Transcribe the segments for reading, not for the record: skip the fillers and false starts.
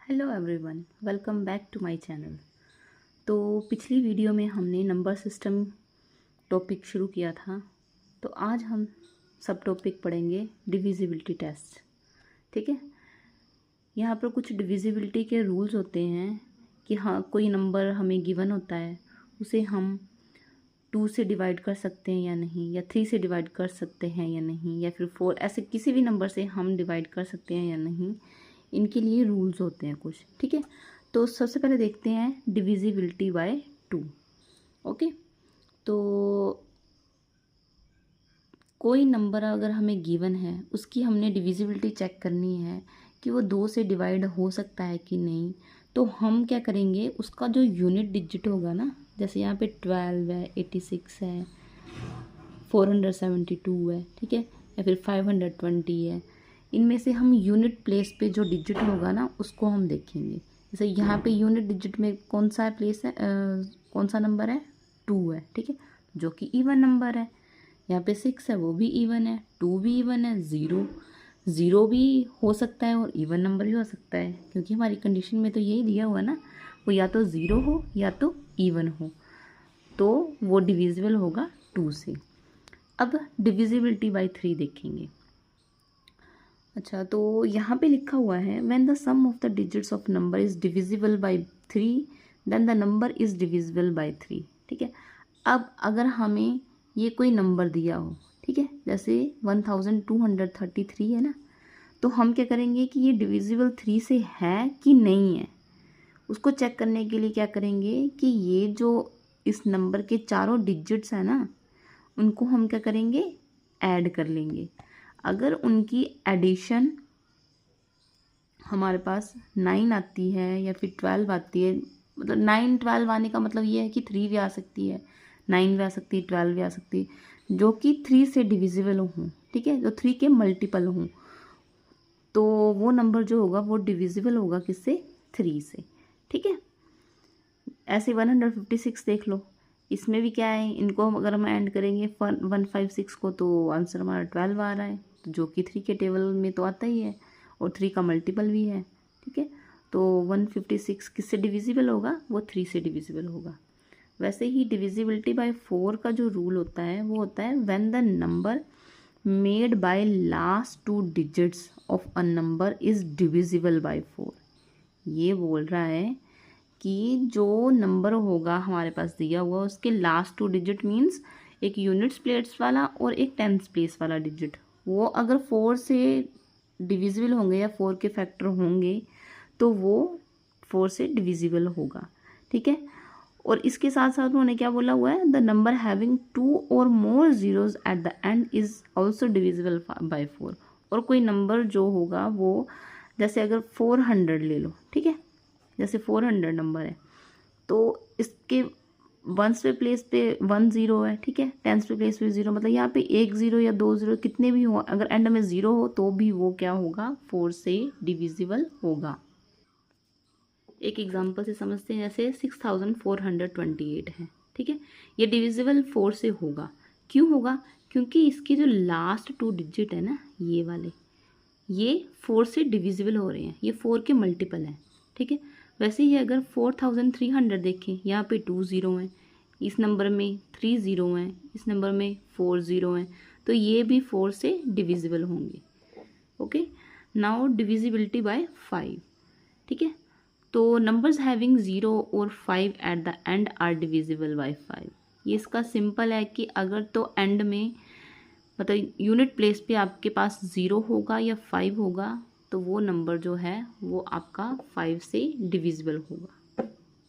Hello everyone, welcome back to my channel. तो पिछली video में हमने नंबर सिस्टम टॉपिक शुरू किया था। तो आज हम सब टॉपिक पढ़ेंगे डिविजिबिलिटी टेस्ट। ठीक है, यहाँ पर कुछ डिविजिबिलिटी के रूल्स होते हैं कि हाँ, कोई नंबर हमें गिवन होता है, उसे हम 2 से डिवाइड कर सकते हैं या नहीं, या 3 से डिवाइड कर सकते हैं या नहीं, या फिर 4, ऐसे किसी भी नंबर से हम डिवाइड कर सकते हैं या नहीं। इनके लिए रूल्स होते हैं कुछ। ठीक है, तो सबसे पहले देखते हैं डिविजिबिलिटी बाय 2। ओके, तो कोई नंबर अगर हमें गिवन है, उसकी हमने डिविजिबिलिटी चेक करनी है कि वो 2 से डिवाइड हो सकता है कि नहीं। तो हम क्या करेंगे, उसका जो यूनिट डिजिट होगा ना, जैसे यहाँ पे 12 है, 86 है, 472 है, ठीक है, या फिर 520 है, इनमें से हम यूनिट प्लेस पे जो डिजिट होगा ना, उसको हम देखेंगे। जैसे यहाँ पे यूनिट डिजिट में कौन सा प्लेस है, कौन सा नंबर है, 2 है, ठीक है, जो कि इवन नंबर है। यहाँ पे 6 है, वो भी इवन है, 2 भी इवन है, 0 भी हो सकता है और इवन नंबर भी हो सकता है, क्योंकि हमारी कंडीशन में तो यही दिया हुआ ना, वो या तो 0 हो या तो इवन हो, तो वो डिविजिबल होगा 2 से। अब डिविजिबिलिटी बाय 3 देखेंगे। अच्छा, तो यहाँ पे लिखा हुआ है when the sum of the digits of number is divisible by 3 then the number is divisible by 3। ठीक है, अब अगर हमें ये कोई नंबर दिया हो, ठीक है, जैसे 1233 है ना, तो हम क्या करेंगे कि ये डिविजिबल 3 से है कि नहीं है, उसको चेक करने के लिए क्या करेंगे कि ये जो इस नंबर के चारों डिजिट्स हैं ना, उनको हम क्या करेंगे, ऐड कर लेंगे। अगर उनकी एडिशन हमारे पास 9 आती है या फिर 12 आती है, मतलब 9 12 आने का मतलब ये है कि 3 भी आ सकती है, 9 भी आ सकती है, 12 भी आ सकती है, जो कि 3 से डिविजिबल हों, ठीक है, जो 3 के मल्टीपल हों, तो वो नंबर जो होगा वो डिविजिबल होगा किससे, 3 से। ठीक है, ऐसे 156 देख लो, इसमें भी क्या है, इनको हम अगर हम ऐड करेंगे 156 को, तो आंसर हमारा 12 आ रहा है, तो जो कि 3 के टेबल में तो आता ही है और 3 का मल्टीपल भी है। ठीक है, तो 156 किससे डिविजिबल होगा, वो 3 से डिविजिबल होगा। वैसे ही डिविजिबिलिटी बाय 4 का जो रूल होता है वो होता है when the number made by last 2 digits of a number is divisible by 4। ये बोल रहा है कि जो नंबर होगा हमारे पास दिया हुआ, उसके लास्ट 2 डिजिट मीन्स एक यूनिट्स प्लेस वाला और एक टेंथ्स प्लेस वाला डिजिट, वो अगर 4 से डिविजिबल होंगे या 4 के फैक्टर होंगे, तो वो 4 से डिविजिबल होगा। ठीक है, और इसके साथ साथ उन्होंने क्या बोला हुआ है, द नंबर हैविंग 2 और more zeros at the end is also divisible by 4। और कोई नंबर जो होगा वो, जैसे अगर 400 ले लो, ठीक है, जैसे 400 नंबर है, तो इसके वंस पे प्लेस पे 1 0 है, ठीक है, टेंस पे प्लेस पे 0, मतलब यहाँ पे 1 0 या 2 0 कितने भी हो, अगर एंड में 0 हो तो भी वो क्या होगा, 4 से डिविजिबल होगा। एक एग्जांपल से समझते हैं, जैसे 6428 है, ठीक है, ये डिविजिबल 4 से होगा। क्यों होगा, क्योंकि इसके जो लास्ट 2 डिजिट है ना, ये वाले, ये 4 से डिविजिबल हो रहे हैं, ये 4 के मल्टीपल हैं। ठीक है, वैसे ही अगर 4300 देखें, यहाँ पे 2 0 हैं, इस नंबर में 3 0 हैं, इस नंबर में 4 0 हैं, तो ये भी 4 से डिविजिबल होंगे। Okay, now divisibility by 5। ठीक है, तो नंबर्स हैविंग 0 और 5 at the end are divisible by 5। ये इसका सिंपल है कि अगर तो एंड में, मतलब यूनिट प्लेस पे आपके पास 0 होगा या 5 होगा, तो वो नंबर जो है वो आपका 5 से डिविजिबल होगा।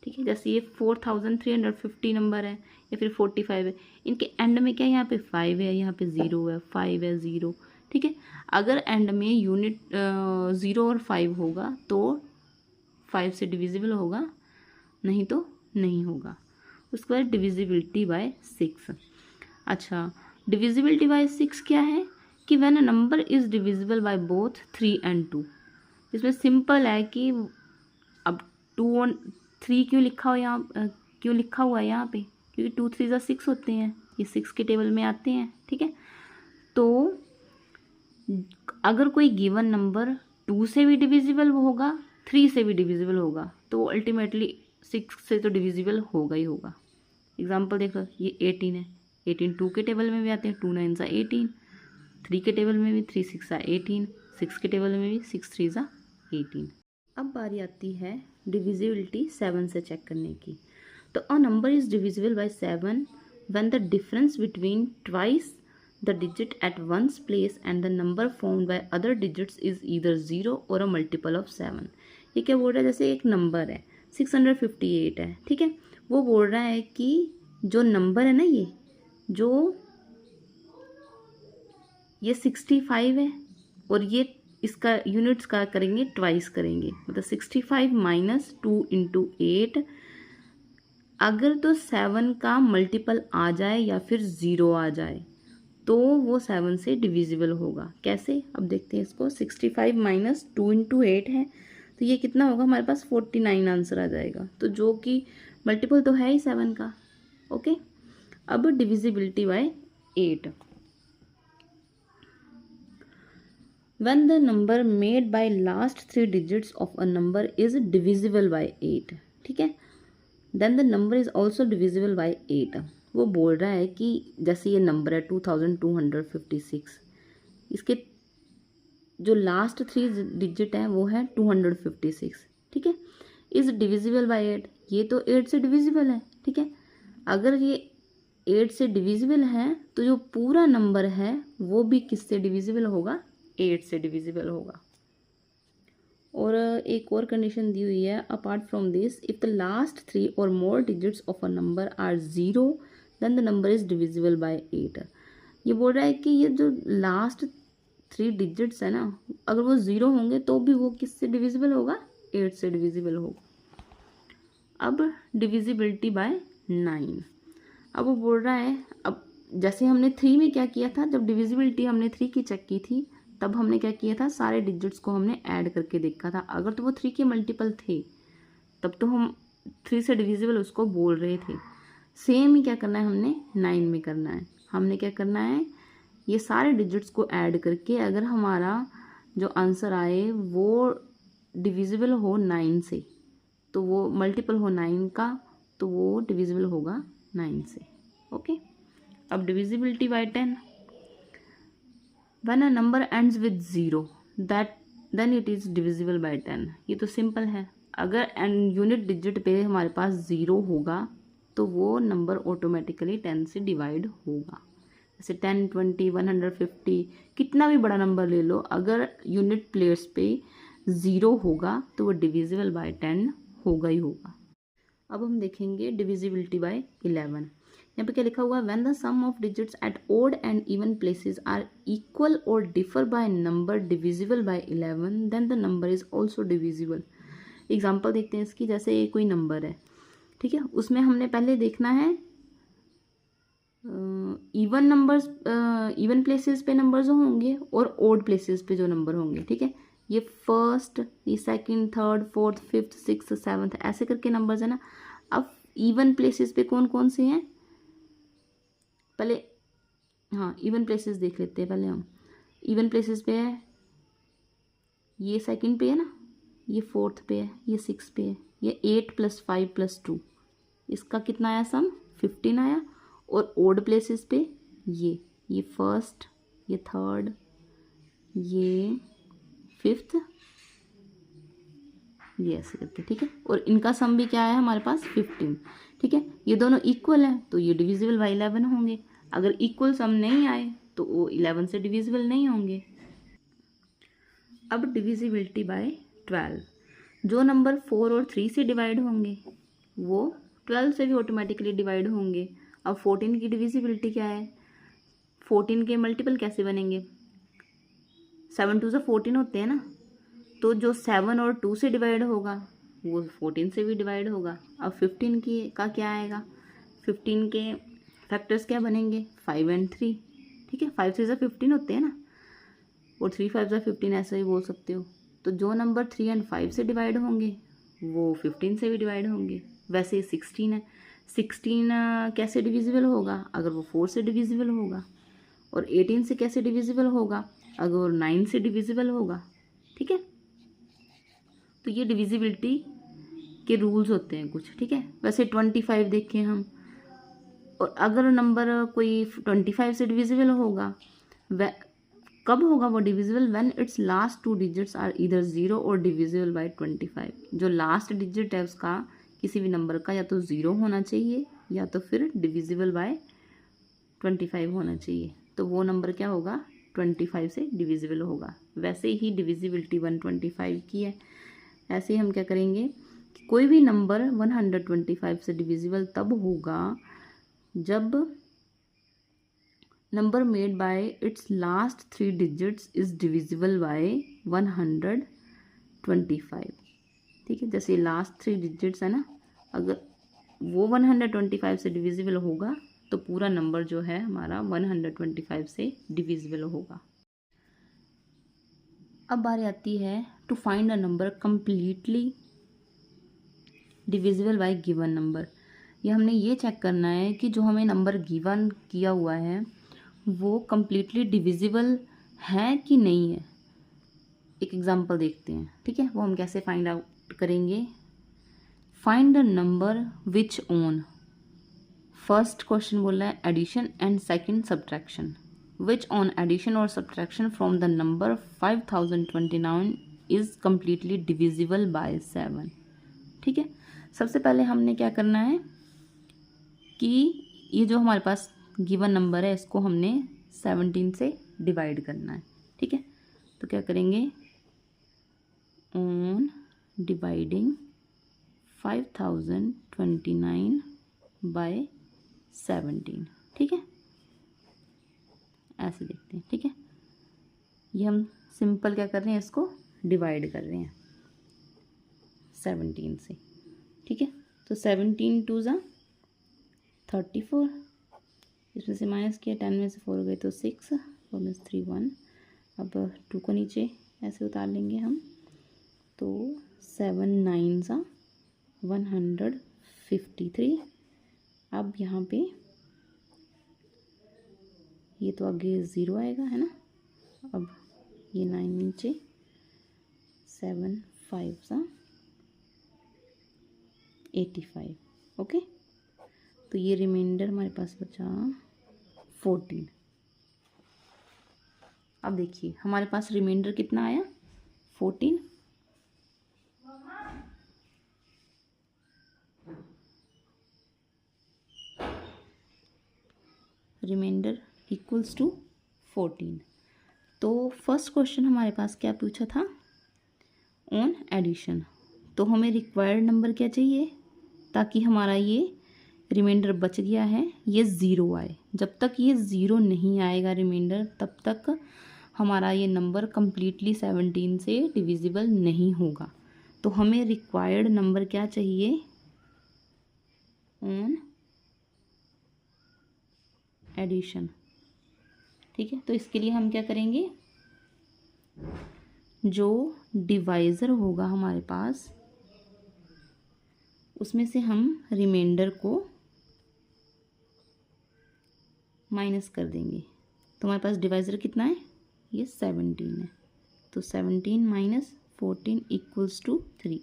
ठीक है, जैसे ये 4350 नंबर है या फिर 45 है, इनके एंड में क्या है, यहाँ पे 5 है, यहाँ पे 0 है, 5 है, 0। ठीक है, अगर एंड में यूनिट 0 और 5 होगा तो 5 से डिविजिबल होगा, नहीं तो नहीं होगा। उसके बाद डिविजिबिलिटी बाय 6। अच्छा, डिविजिबिलिटी बाय 6 क्या है कि when a number is divisible by both 3 and 2। इसमें सिंपल है कि अब 2 और 3 क्यों लिखा हो यहाँ, क्यों लिखा हुआ है यहाँ पे, क्योंकि 2 3 6 होते हैं, ये 6 के टेबल में आते हैं। ठीक है, तो अगर कोई गिवन नंबर 2 से भी डिविजिबल होगा, 3 से भी डिविजिबल होगा तो अल्टीमेटली 6 से तो डिविजिबल होगा ही होगा। एग्जाम्पल देखो, ये 18 है, 18 2 के टेबल में भी आते हैं, 2 9 सा 18, 3 के टेबल में भी 3 6 सा 18, 6 के टेबल में भी 6 3 सा 18। अब बारी आती है डिविजिबिलिटी 7 से चेक करने की। तो a number is divisible by 7 when the difference between twice the digit at once place and the number formed by other digits is either 0 और अ मल्टीपल ऑफ 7। ये क्या बोल रहा है, जैसे एक नंबर है 658 है, ठीक है, वो बोल रहा है कि जो नंबर है ना, ये 65 है और ये इसका यूनिट्स का करेंगे ट्वाइस करेंगे, मतलब 65 माइनस 2 इंटू 8। अगर तो 7 का मल्टीपल आ जाए या फिर 0 आ जाए तो वो 7 से डिविजिबल होगा। कैसे, अब देखते हैं इसको। 65 माइनस 2 इंटू 8 है तो ये कितना होगा, हमारे पास 49 आंसर आ जाएगा, तो जो कि मल्टीपल तो है ही 7 का। ओके, अब divisibility bye 8। When the number made by last 3 digits of a number is divisible by 8, ठीक है, then the number is also divisible by 8। वो बोल रहा है कि जैसे ये नंबर है 2256, इसके जो लास्ट 3 डिजिट है वो है 256, ठीक है, इज डिविजिबल बाय 8। ये तो 8 से डिविजिबल है, ठीक है। अगर ये 8 से डिविजिबल है तो जो पूरा नंबर है वो भी किससे डिविजिबल होगा, 8 से डिविजिबल होगा। और एक और कंडीशन दी हुई है, apart from this if the last 3 और more digits of a number are 0 then the number is divisible by 8। ये बोल रहा है कि ये जो लास्ट 3 डिजिट्स है ना, अगर वो 0 होंगे तो भी वो किससे डिविजिबल होगा, 8 से डिविजिबल होगा। अब डिविजिबिलिटी बाय 9। अब वो बोल रहा है, अब जैसे हमने 3 में क्या किया था, जब डिविजिबिलिटी हमने 3 की चेक की थी तब हमने क्या किया था, सारे डिजिट्स को हमने ऐड करके देखा था। अगर तो वो 3 के मल्टीपल थे तब तो हम 3 से डिविजिबल उसको बोल रहे थे। सेम ही क्या करना है, हमने 9 में करना है। हमने क्या करना है, ये सारे डिजिट्स को ऐड करके अगर हमारा जो आंसर आए वो डिविजिबल हो 9 से, तो वो मल्टीपल हो 9 का, तो वो डिविजिबल होगा 9 से। ओके, अब divisibility bye 10। When a number ends with 0 then it is divisible by 10। ये तो सिंपल है, अगर यूनिट डिजिट पे हमारे पास 0 होगा तो वो नंबर ऑटोमेटिकली 10 से डिवाइड होगा। जैसे 10 20 150 कितना भी बड़ा नंबर ले लो, अगर यूनिट प्लेस पे 0 होगा तो वो डिविजिबल बाय 10 होगा ही होगा। अब हम देखेंगे डिविजिबिलिटी बाय 11। यहाँ पे क्या लिखा हुआ है, when the sum of digits at odd and even places are equal और differ by number divisible by 11 then the number is also divisible. Example देखते हैं इसकी। जैसे ये कोई नंबर है, ठीक है, उसमें हमने पहले देखना है इवन नंबर्स, इवन प्लेसेस पे नंबर्स होंगे और ओड प्लेसेस पे जो नंबर होंगे, ठीक है। ये फर्स्ट, ये second, third, fourth, fifth, sixth, seventh ऐसे करके नंबर्स है ना। अब इवन प्लेसेस पे कौन कौन से हैं, पहले हाँ इवन प्लेसेस देख लेते हैं पहले हम। इवन प्लेसेस पे है, ये सेकंड पे है ना, ये फोर्थ पे है, ये 6 पे है, ये 8 + 5 + 2, इसका कितना आया सम, 15 आया। और ओड प्लेसेस पे ये फर्स्ट, ये थर्ड, ये फिफ्थ, ये ऐसे करके, ठीक है। और इनका सम भी क्या है हमारे पास 15, ठीक है। ये दोनों इक्वल हैं तो ये डिविजिबल बाय 11 होंगे। अगर इक्वल सम नहीं आए तो वो 11 से डिविजिबल नहीं होंगे। अब डिविजिबिलिटी बाय 12। जो नंबर 4 और 3 से डिवाइड होंगे वो 12 से भी ऑटोमेटिकली डिवाइड होंगे। अब 14 की डिविजिबिलिटी क्या है, 14 के मल्टीपल कैसे बनेंगे, 7 2 14 होते हैं ना, तो जो 7 और 2 से डिवाइड होगा वो 14 से भी डिवाइड होगा। अब 15 की का क्या आएगा, 15 के फैक्टर्स क्या बनेंगे, 5 और 3, ठीक है। 5 3 15 होते हैं ना, और 3 5 15 ऐसा ही बोल सकते हो। तो जो नंबर 3 और 5 से डिवाइड होंगे वो 15 से भी डिवाइड होंगे। वैसे 16 है, 16 कैसे डिविजिबल होगा, अगर वो 4 से डिविजिबल होगा। और 18 से कैसे डिविजिबल होगा, अगर वो 9 से डिविजिबल होगा, ठीक है। तो ये डिविजिबिलिटी के रूल्स होते हैं कुछ, ठीक है। वैसे 25 देखें हम, और अगर नंबर कोई 25 से डिविजिबल होगा, वह कब होगा वो divisible, when its last 2 digits are either 0 और डिविजिबल बाय 25। जो लास्ट डिजिट है उसका किसी भी नंबर का या तो 0 होना चाहिए या तो फिर डिविजिबल बाय 25 होना चाहिए, तो वो नंबर क्या होगा, 25 से डिविजिबल होगा। वैसे ही डिविजिबिलिटी 125 की है। ऐसे ही हम क्या करेंगे कि कोई भी नंबर 125 से डिविजिबल तब होगा जब number made by it's last 3 digits is divisible bye 125, ठीक है। जैसे लास्ट 3 डिजिट्स है ना, अगर वो 125 से डिविजिबल होगा तो पूरा नंबर जो है हमारा 125 से डिविजिबल होगा। अब बारी आती है to find a number completely divisible by given number. ये हमने ये चेक करना है कि जो हमें नंबर गिवन किया हुआ है वो कंप्लीटली डिविजिबल है कि नहीं है। एक एग्जांपल देखते हैं, ठीक है। वो हम कैसे फाइंड आउट करेंगे, find the number which on, first question बोल रहा है addition and second subtraction, which on addition और subtraction from the number 5029 is completely divisible by 7, ठीक है। सबसे पहले हमने क्या करना है कि ये जो हमारे पास गिवन नंबर है इसको हमने 17 से डिवाइड करना है, ठीक है। तो क्या करेंगे, ऑन डिवाइडिंग 5029 बाय 17, ठीक है। ऐसे देखते हैं, ठीक है। ये हम सिंपल क्या कर रहे हैं, इसको डिवाइड कर रहे हैं 17 से, ठीक है। तो 17 2 ज़ा 34, इसमें से माइनस किया, 10 में से 4 गए तो 6, 4 में से 3 1। अब 2 को नीचे ऐसे उतार लेंगे हम, तो 7 9 ज़ा 153। अब यहाँ पे ये तो आगे 0 आएगा, है ना। अब ये 9 नीचे, 7 5 ज़ा 85, ओके। तो ये रिमाइंडर हमारे पास बचा 14। अब देखिए हमारे पास रिमाइंडर कितना आया, 14। Reminder equals to 14। तो फर्स्ट क्वेश्चन हमारे पास क्या पूछा था, ऑन एडिशन। तो हमें रिक्वायर्ड नंबर क्या चाहिए ताकि हमारा ये रिमाइंडर बच गया है ये 0 आए। जब तक ये 0 नहीं आएगा रिमाइंडर, तब तक हमारा ये नंबर कंप्लीटली 17 से डिविजिबल नहीं होगा। तो हमें रिक्वायर्ड नंबर क्या चाहिए, ऑन एडिशन, ठीक है। तो इसके लिए हम क्या करेंगे, जो डिवाइज़र होगा हमारे पास उसमें से हम रिमाइंडर को माइनस कर देंगे। तो हमारे पास डिवाइज़र कितना है, ये 17 है। तो 17 माइनस 14 इक्वल्स टू 3,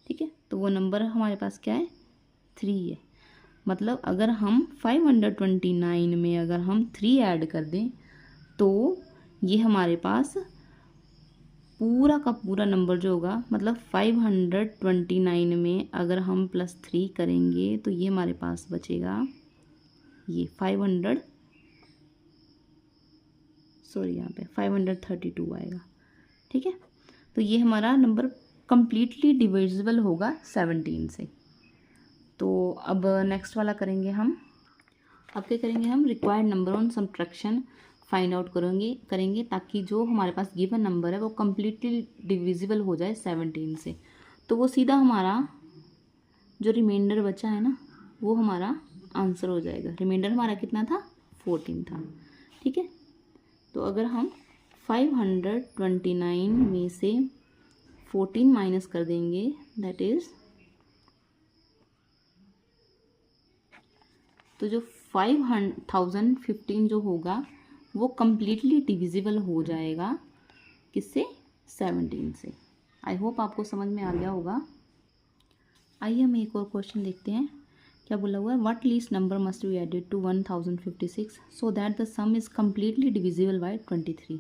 ठीक है। तो वो नंबर हमारे पास क्या है, 3 है। मतलब अगर हम 529 में अगर हम 3 ऐड कर दें तो ये हमारे पास पूरा का पूरा नंबर जो होगा, मतलब 529 में अगर हम +3 करेंगे तो ये हमारे पास बचेगा ये 532 आएगा, ठीक है। तो ये हमारा नंबर कंप्लीटली डिविजिबल होगा 17 से। तो अब नेक्स्ट वाला करेंगे हम, अब क्या करेंगे हम, required number on subtraction find out करेंगे ताकि जो हमारे पास गिवन नंबर है वो कम्प्लीटली डिविजिबल हो जाए 17 से। तो वो सीधा हमारा जो रिमाइंडर बचा है ना वो हमारा आंसर हो जाएगा। रिमाइंडर हमारा कितना था, 14 था, ठीक है। तो अगर हम 529 में से 14 माइनस कर देंगे, दैट इज़, तो जो 5015 जो होगा वो कम्प्लीटली डिविजिबल हो जाएगा किससे, 17 से। आई होप आपको समझ में आ गया होगा। आइए हम एक और क्वेश्चन देखते हैं। क्या बोला हुआ है, what least number must be added to 1056 so that the sum is completely divisible by 23।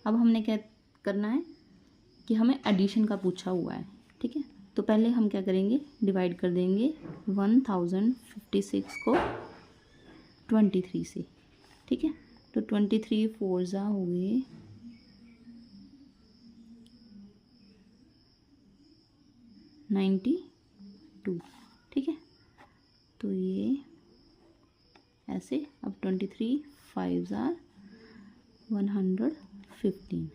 अब हमने क्या करना है कि हमें एडिशन का पूछा हुआ है, ठीक है। तो पहले हम क्या करेंगे, डिवाइड कर देंगे 1056 को 23 से, ठीक है। तो 23 4 हो गए 92, ठीक है। तो ये ऐसे, अब 23 5 115।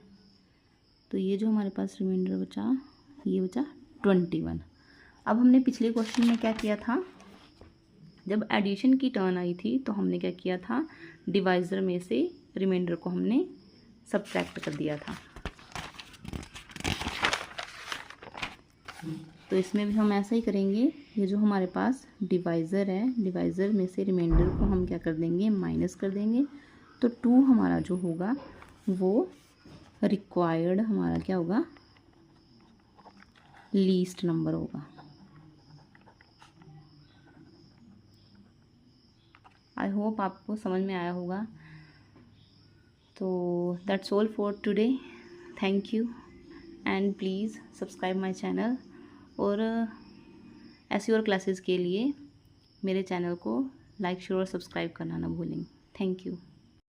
तो ये जो हमारे पास रिमाइंडर बचा, ये बचा 21। अब हमने पिछले क्वेश्चन में क्या किया था, जब एडिशन की टर्न आई थी तो हमने क्या किया था, डिवाइज़र में से रिमाइंडर को हमने सब्ट्रैक्ट कर दिया था। तो इसमें भी हम ऐसा ही करेंगे। ये जो हमारे पास डिवाइज़र है, डिवाइज़र में से रिमाइंडर को हम क्या कर देंगे, माइनस कर देंगे। तो 2 हमारा जो होगा वो रिक्वायर्ड हमारा क्या होगा, लीस्ट नंबर होगा। आई होप आपको समझ में आया होगा। तो that's all for today, thank you and please subscribe my channel. और ऐसी और क्लासेस के लिए मेरे चैनल को लाइक शेयर और सब्सक्राइब करना ना भूलें। Thank you.